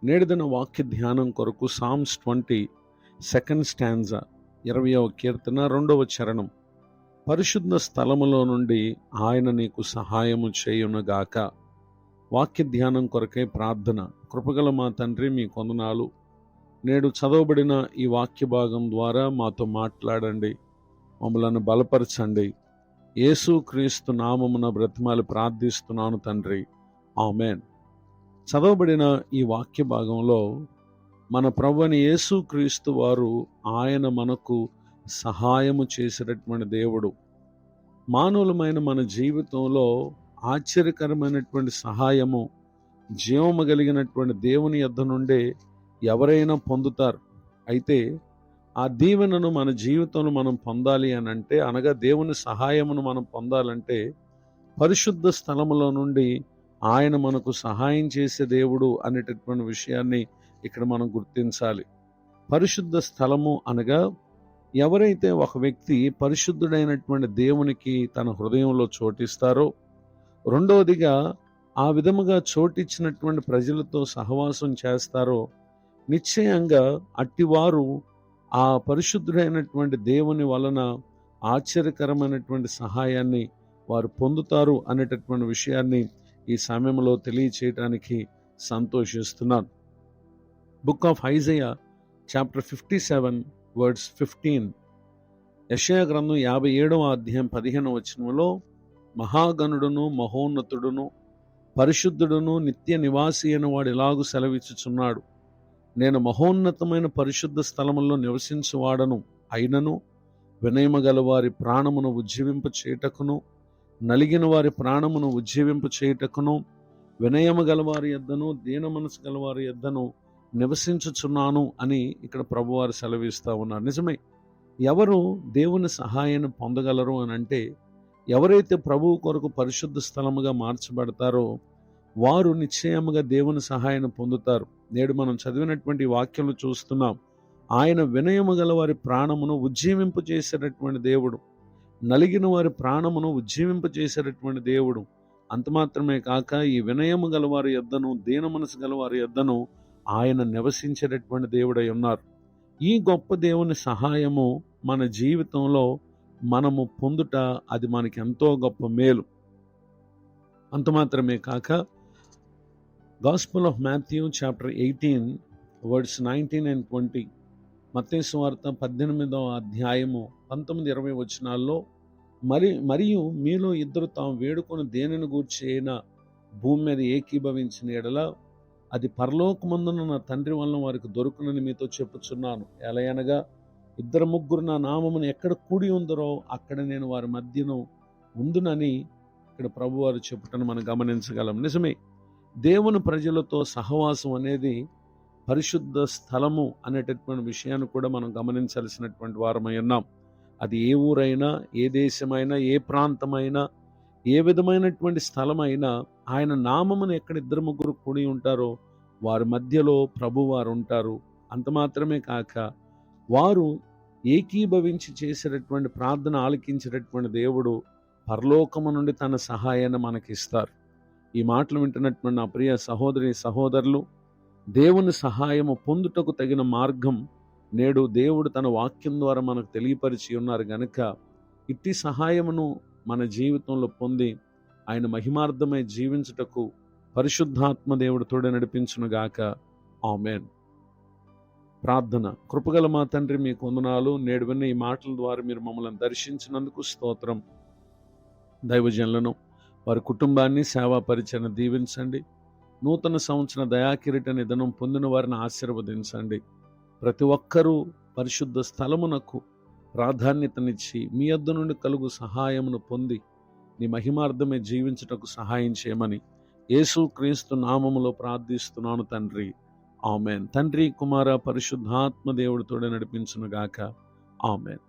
నేడుదిన వాక్య ధ్యానం కొరకు సామ్స్ 20 సెకండ్ స్టాంజా 20వ కీర్తన 2వ చరణం. పరిశుద్ధ స్థలములో నుండి ఆయన నీకు సహాయము చేయునుగాక. వాక్య ధ్యానం కొరకై ప్రార్థన. కృపగల మా తండ్రి, మీ కొందనాలు. నేడు చదవబడిన ఈ వాక్య భాగం ద్వారా మాతో మాట్లాడండి, మమ్మలను బలపరచండి. యేసు క్రీస్తు నామమున బ్రతిమాలి ప్రార్థిస్తున్నాను తండ్రి, ఆమెన్. చదవబడిన ఈ వాక్య భాగంలో మన ప్రభువైన యేసు క్రీస్తు వారు ఆయన మనకు సహాయము చేసేటటువంటి దేవుడు. మానవులమైన మన జీవితంలో ఆశ్చర్యకరమైనటువంటి సహాయము జీవము కలిగినటువంటి దేవుని యొద్ద నుండే ఎవరైనా పొందుతారు. అయితే ఆ దీవెనను మన జీవితంలో మనం పొందాలి అని అంటే, అనగా దేవుని సహాయమును మనం పొందాలంటే పరిశుద్ధ స్థలములో నుండి ఆయన మనకు సహాయం చేసే దేవుడు అనేటటువంటి విషయాన్ని ఇక్కడ మనం గుర్తించాలి. పరిశుద్ధ స్థలము అనగా ఎవరైతే ఒక వ్యక్తి పరిశుద్ధుడైనటువంటి దేవునికి తన హృదయంలో చోటిస్తారో, రెండవదిగా ఆ విధముగా చోటిచ్చినటువంటి ప్రజలతో సహవాసం చేస్తారో, నిశ్చయంగా అట్టివారు ఆ పరిశుద్ధుడైనటువంటి దేవుని వలన ఆశ్చర్యకరమైనటువంటి సహాయాన్ని వారు పొందుతారు అనేటటువంటి విషయాన్ని ఈ సమయంలో తెలియచేయటానికి సంతోషిస్తున్నాను. Book of Isaiah chapter 57 words 15. యెషయా గ్రంథం 57వ అధ్యాయం 15వ వచనంలో, మహాగణుడును మహోన్నతుడును పరిశుద్ధుడును నిత్య నివాసి అయిన వాడు ఇలాగు సెలవిచ్చుచున్నాడు, నేను మహోన్నతమైన పరిశుద్ధ స్థలములో నివసించువాడను అయినను వినయము గల వారి ప్రాణమును ఉజ్జీవింప చేయుటకును, నలిగిన వారి ప్రాణమును ఉజ్జీవింప చేయుటకును, వినయము గలవారి యొద్దను దీన మనసు గలవారి యొద్దను నివసించుచున్నాను అని ఇక్కడ ప్రభువారు సెలవిస్తూ ఉన్నారు. నిజమే, ఎవరు దేవుని సహాయాన్ని పొందగలరు అని అంటే, ఎవరైతే ప్రభువు కొరకు పరిశుద్ధ స్థలముగా మార్చబడతారో వారు నిశ్చయముగా దేవుని సహాయాన్ని పొందుతారు. నేడు మనం చదివినటువంటి వాక్యాలు చూస్తున్నాం. ఆయన వినయము గల వారి ప్రాణమును ఉజ్జీవింపు చేసేటటువంటి దేవుడు, నలిగిన వారి ప్రాణమును ఉజ్జీవింప చేసేటటువంటి దేవుడు. అంత మాత్రమే కాక ఈ వినయము గలవారి యొద్దను దీన మనసు గలవారి యొద్దను ఆయన నివసించేటటువంటి దేవుడై ఉన్నారు. ఈ గొప్ప దేవుని సహాయము మన జీవితంలో మనము పొందుట అది మనకి ఎంతో గొప్ప మేలు. అంత మాత్రమే కాక gospel of Matthew chapter 18 words 19 and 20, మత్తయి సువార్త 18వ అధ్యాయము 19-20 వచనాల్లో, మరియు మీలో ఇద్దరు తాము వేడుకొని దేనిని గూర్చి అయినా భూమి మీద ఏకీభవించిన ఎడల అది పరలోకమందున నా తండ్రి వలన వారికి దొరుకునని మీతో చెప్పుచున్నాను. ఎలయనగా ఇద్దరు ముగ్గురు నా నామమును ఎక్కడ కూడి ఉందరో అక్కడ నేను వారి మధ్యను ఉందునని ఇక్కడ ప్రభువారు చెప్పుటను మనం గమనించగలం. నిజమే, దేవుని ప్రజలతో సహవాసం అనేది పరిశుద్ధ స్థలము అనేటటువంటి విషయాన్ని కూడా మనం గమనించాల్సినటువంటి వారమై ఉన్నాం. అది ఏ ఊరైనా, ఏ దేశమైనా, ఏ ప్రాంతమైనా, ఏ విధమైనటువంటి స్థలమైనా ఆయన నామమును ఎక్కడ ఇద్దరు ముగ్గురు కూడి ఉంటారో వారి మధ్యలో ప్రభువారు ఉంటారు. అంత మాత్రమే కాక వారు ఏకీభవించి చేసేటటువంటి ప్రార్థన ఆలకించేటటువంటి దేవుడు పరలోకము నుండి తన సహాయాన్ని మనకిస్తారు. ఈ మాటలు వింటున్నటువంటి నా ప్రియ సహోదరి సహోదరులు, దేవుని సహాయము పొందుటకు తగిన మార్గం నేడు దేవుడు తన వాక్యం ద్వారా మనకు తెలియపరిచి ఉన్నారు గనుక ఇట్టి సహాయమును మన జీవితంలో పొంది ఆయన మహిమార్థమై జీవించుటకు పరిశుద్ధాత్మ దేవుడు తోడే నడిపించునుగాక. ఆమెన్. ప్రార్థన. కృపగల మా తండ్రి, మీకు వందనాలు. నేడు విన్న ఈ మాటల ద్వారా మీరు మమ్మల్ని దర్శించినందుకు స్తోత్రం. దైవజనులను, వారి కుటుంబాన్ని, సేవా పరిచయను దీవించండి. నూతన సంవత్సర దయాకిరీట నిధనం పొందిన వారిని ఆశీర్వదించండి. ప్రతి ఒక్కరూ పరిశుద్ధ స్థలమునకు ప్రాధాన్యతనిచ్చి మీ యొద్ద నుండి కలుగు సహాయమును పొంది నీ మహిమార్థమే జీవించుటకు సహాయం చేయమని యేసు క్రీస్తు నామములో ప్రార్థిస్తున్నాను తండ్రి, ఆమెన్. తండ్రి, కుమార, పరిశుద్ధాత్మ దేవుడితోడే నడిపించునుగాక. ఆమెన్.